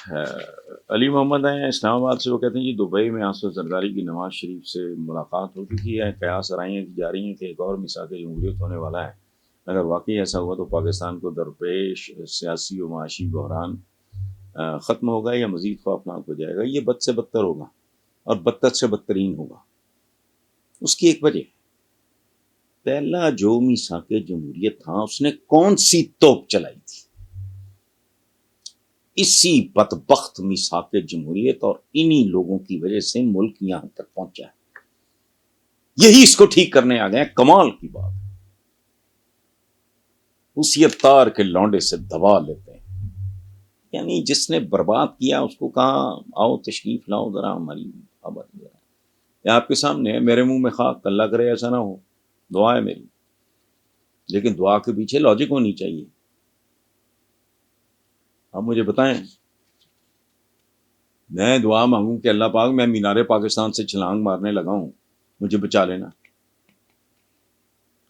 علی محمد ہیں اسلام آباد سے، وہ کہتے ہیں جی دبئی میں آصف زرداری کی نواز شریف سے ملاقات ہو چکی ہے، قیاس آرائیاں کی جا رہی ہیں کہ ایک اور میثاق جمہوریت ہونے والا ہے، اگر واقعی ایسا ہوا تو پاکستان کو درپیش سیاسی و معاشی بحران ختم ہوگا یا مزید خوفناک ہو جائے گا؟ یہ بد سے بدتر ہوگا اور بدتر سے بدترین ہوگا۔ اس کی ایک وجہ، پہلا جو میثاق جمہوریت تھا اس نے کون سی توپ چلائی تھی؟ اسی بدبخت میثاق جمہوریت اور انہی لوگوں کی وجہ سے ملک یہاں تک پہنچا ہے۔ یہی اس کو ٹھیک کرنے آ گئے ہیں۔ کمال کی بات، اسی تار کے لونڈے سے دبا لیتے ہیں۔ یعنی جس نے برباد کیا اس کو کہا آؤ تشریف لاؤ ذرا ہماری آبادی ذرا، یہ آپ کے سامنے ہے، میرے منہ میں خاک، اللہ کرے ایسا نہ ہو، دعا ہے میری، لیکن دعا کے پیچھے لاجک ہونی چاہیے۔ آپ مجھے بتائیں، میں دعا مانگوں کہ اللہ پاک میں مینار پاکستان سے چھلانگ مارنے لگا ہوں، مجھے بچا لینا،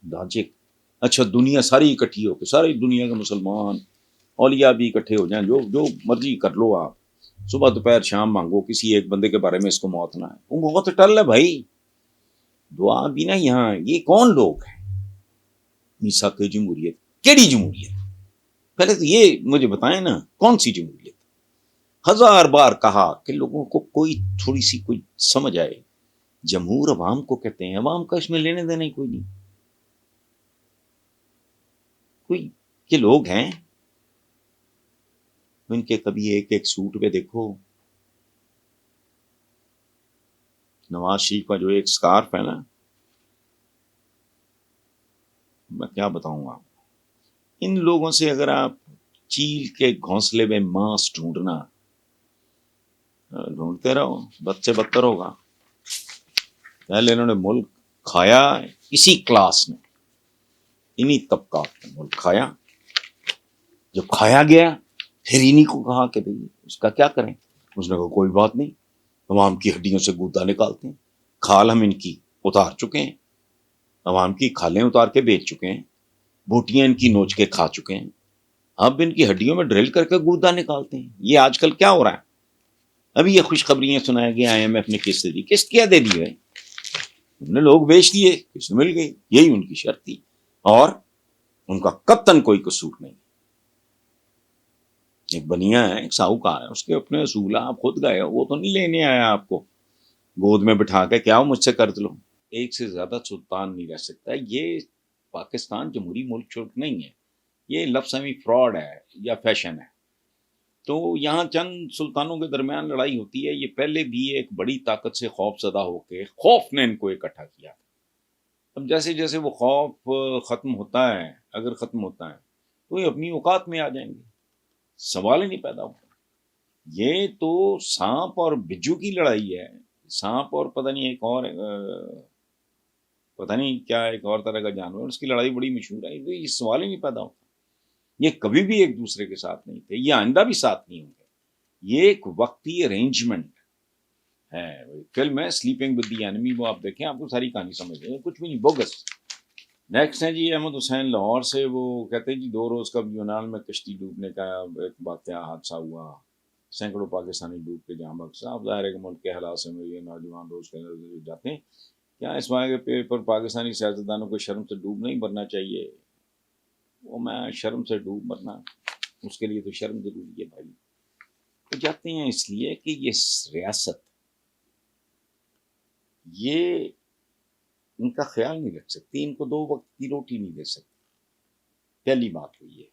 لاجک؟ اچھا دنیا ساری اکٹھی ہو کے، ساری دنیا کے مسلمان اولیاء بھی اکٹھے ہو جائیں، جو مرضی کر لو آپ، صبح دوپہر شام مانگو، کسی ایک بندے کے بارے میں اس کو موت نہ ہے، وہ موت ٹل ہے بھائی، دعا بھی نہ یہاں۔ یہ کون لوگ ہیں؟ میثاق جمہوریت، کیڑی جمہوریت؟ پہلے تو یہ مجھے بتائیں نا، کون سی جمہوریت؟ ہزار بار کہا کہ لوگوں کو کوئی تھوڑی سی کوئی سمجھ آئے، جمہور عوام کو کہتے ہیں، عوام کا اس میں لینے دینا ہی کوئی نہیں، کوئی یہ لوگ ہیں ان کے کبھی ایک ایک سوٹ پہ دیکھو، نواز شریف کا جو ایک سکارف ہے نا، میں کیا بتاؤں آپ، ان لوگوں سے اگر آپ چیل کے گھونسلے میں ماس ڈھونڈتے رہو، بد سے بدتر ہوگا۔ پہلے انہوں نے ملک کھایا اسی کلاس نے، انہی طبقات نے ملک کھایا، جب کھایا گیا پھر انہی کو کہا کہ بھئی اس کا کیا کریں؟ اس نے کہا کوئی بات نہیں، عوام کی ہڈیوں سے گودا نکالتے ہیں، کھال ہم ان کی اتار چکے ہیں، عوام کی کھالیں اتار کے بیچ چکے ہیں، بوٹیاں ان کی نوچ کے کھا چکے ہیں، اب ان کی ہڈیوں میں ڈرل کر کے گودا نکالتے ہیں۔ یہ آج کل کیا ہو رہا ہے؟ ابھی یہ خوشخبریاں سنایا گیا، IMF نے قسط دی، قسط کیا دے دی ہے؟ انہوں نے لوگ بیچ دیے، قسط مل گئی، یہی ان کی شرط تھی، اور ان کا قطعاً کوئی قصور نہیں۔ ایک بنیا ہے، ایک ساہوکار ہے، اس کے اپنے اصول، آپ خود گئے ہو، وہ تو نہیں لینے آیا آپ کو گود میں بٹھا کے کیا مجھ سے قرض لو۔ ایک سے زیادہ سلطان نہیں رہ سکتا، یہ پاکستان جمہوری ملک شلک نہیں ہے، یہ لفظ فراڈ ہے یا فیشن ہے۔ تو یہاں چند سلطانوں کے درمیان لڑائی ہوتی ہے، یہ پہلے بھی ایک بڑی طاقت سے خوف زدہ ہو کے، خوف نے ان کو اکٹھا کیا۔ اب جیسے جیسے وہ خوف ختم ہوتا ہے، اگر ختم ہوتا ہے تو یہ اپنی اوقات میں آ جائیں گے، سوال ہی نہیں پیدا ہوتا۔ یہ تو سانپ اور بجو کی لڑائی ہے، سانپ اور پتہ نہیں ایک اور پتہ نہیں کیا ایک اور طرح کا جانور، اس کی لڑائی بڑی مشہور ہے، یہ سوال ہی نہیں پیدا ہوتا۔ یہ کبھی بھی ایک دوسرے کے ساتھ نہیں تھے، یہ آئندہ بھی ساتھ نہیں ہوں گے، یہ ایک وقتی ارینجمنٹ ہے۔ فلم ہے سلیپنگ ود دی اینمی، وہ آپ دیکھیں، آپ کو ساری کہانی سمجھ جائیں، کچھ بھی نہیں، بوگس۔ نیکسٹ ہے جی احمد حسین لاہور سے، وہ کہتے ہیں جی 2 روز کا یونان میں کشتی ڈوبنے کا ایک واقعہ حادثہ ہوا، سینکڑوں پاکستانی ڈوب کے جہاں بخش، آپ ظاہر ہے کہ ملک کے حالات سے یہ نوجوان روز کے اندر جاتے ہیں، کیا اس واقعے پر پاکستانی سیاستدانوں کو شرم سے ڈوب نہیں مرنا چاہیے؟ وہ میں شرم سے ڈوب مرنا، اس کے لیے تو شرم ضروری ہے بھائی۔ وہ جاتے ہیں اس لیے کہ یہ ریاست، یہ ان کا خیال نہیں رکھ سکتی، ان کو 2 وقت کی روٹی نہیں دے سکتی۔ پہلی بات ہوئی ہے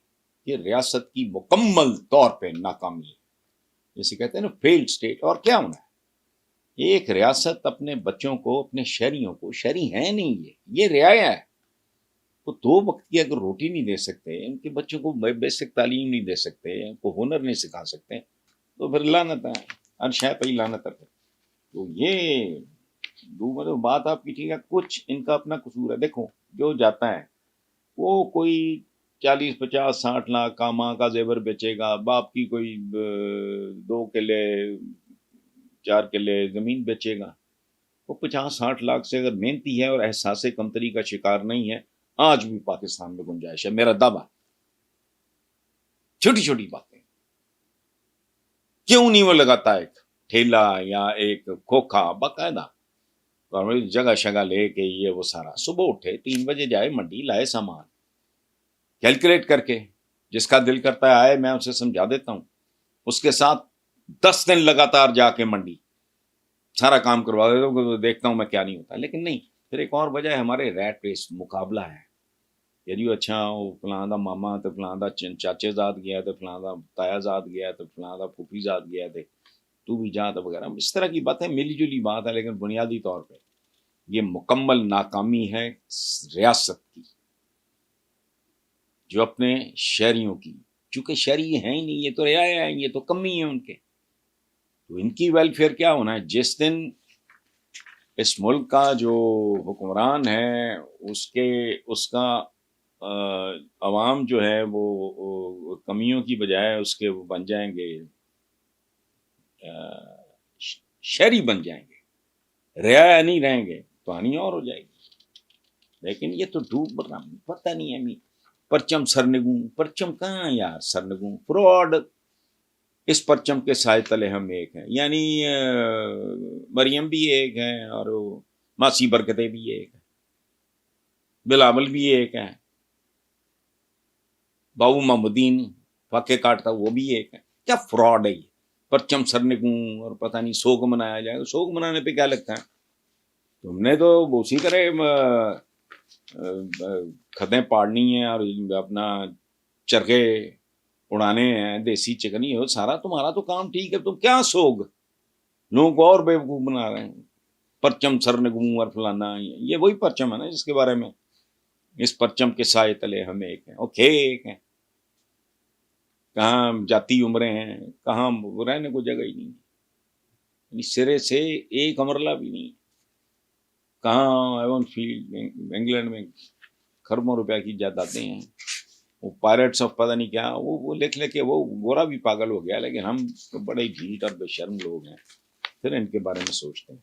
کہ ریاست کی مکمل طور پہ ناکامی ہے، جیسے کہتے ہیں نا فیلڈ اسٹیٹ، اور کیا ہونا ہے؟ ایک ریاست اپنے بچوں کو، اپنے شہریوں کو، شہری ہیں نہیں یہ رعایا ہے، تو 2 وقت کی اگر روٹی نہیں دے سکتے، ان کے بچوں کو بیسک تعلیم نہیں دے سکتے، ان کو ہنر نہیں سکھا سکتے، تو پھر لعنت ہے، ہر شے پہ ہی لعنت ہے۔ تو یہ بات آپ کی ٹھیک ہے، کچھ ان کا اپنا قصور ہے۔ دیکھو جو جاتا ہے وہ کوئی 40 50 60 لاکھ کا ماں کا زیور بیچے گا، باپ کی کوئی 2 کلے 4 کلے زمین بیچے گا، وہ 50 60 لاکھ سے اگر محنتی ہے اور احساس کمتری کا شکار نہیں ہے، آج بھی پاکستان میں گنجائش ہے، میرا دعویٰ۔ چھوٹی چھوٹی باتیں، کیوں نہیں وہ لگاتا ایک ٹھیلا یا ایک کھوکھا باقاعدہ اور جگہ شگہ لے کے یہ وہ سارا صبح اٹھے 3 بجے جائے منڈی لائے سامان کیلکولیٹ کر کے جس کا دل کرتا ہے آئے میں اسے سمجھا دیتا ہوں اس کے ساتھ 10 دن لگاتار جا کے منڈی سارا کام کروا دیتا ہوں دیکھتا ہوں میں کیا نہیں ہوتا لیکن نہیں پھر ایک اور وجہ ہے ہمارے ریٹ ریس مقابلہ ہے یعنی اچھا فلاں دا ماما تو فلاں دا چاچے زاد گیا تو فلاں دا تایا زاد گیا تو فلاں دا پھوپھی زاد گیا تھے تو بھی جا تو وغیرہ اس طرح کی بات ہے ملی جلی بات ہے لیکن بنیادی طور پہ یہ مکمل ناکامی ہے ریاست کی جو اپنے شہریوں کی چونکہ شہری ہیں ہی نہیں یہ تو رعایا ہیں یہ تو کمی ہے ان کے تو ان کی ویلفیئر کیا ہونا ہے جس دن اس ملک کا جو حکمران ہے اس کا عوام جو ہے وہ کمیوں کی بجائے اس کے وہ بن جائیں گے شہری بن جائیں گے رعایا نہیں رہیں گے تو ہانی اور ہو جائے گی لیکن یہ تو ڈوب رہا پتہ نہیں ہے پرچم سرنگوں پرچم کہاں یار سرنگوں فراڈ اس پرچم کے سائے تلے ہم ایک ہیں یعنی مریم بھی ایک ہے اور ماسی برکتیں بھی ایک ہے بلاول بھی ایک ہے بابو محمدین فاقے کاٹتا وہ بھی ایک ہے کیا فراڈ ہے یہ پرچم سرنگوں اور پتہ نہیں سوگ منایا جائے گا سوگ منانے پہ کیا لگتا ہے تم نے تو اسی طرح خدیں پاڑنی ہیں اور اپنا چرخے اڑانے ہیں دیسی چکنی ہو سارا تمہارا تو کام ٹھیک ہے تم کیا سوگ لوگوں کو اور بیوقوف بنا رہے ہیں پرچم سرنگوں اور فلانا یہ وہی پرچم ہے نا جس کے بارے میں اس پرچم کے سائے تلے ہم ایک ہیں اوکے ایک ہیں کہاں جاتی عمریں ہیں کہاں رہنے کو جگہ ہی نہیں سرے سے ایک امرلہ بھی نہیں کہاں ایون فیلڈ انگلینڈ میں خربوں روپے کی جائیدادیں ہیں وہ پائرٹس آف پتہ نہیں کیا وہ لکھ لے کے وہ گورا بھی پاگل ہو گیا لیکن ہم تو بڑے ڈھیٹ اور بے شرم لوگ ہیں پھر ان کے بارے میں سوچتے ہیں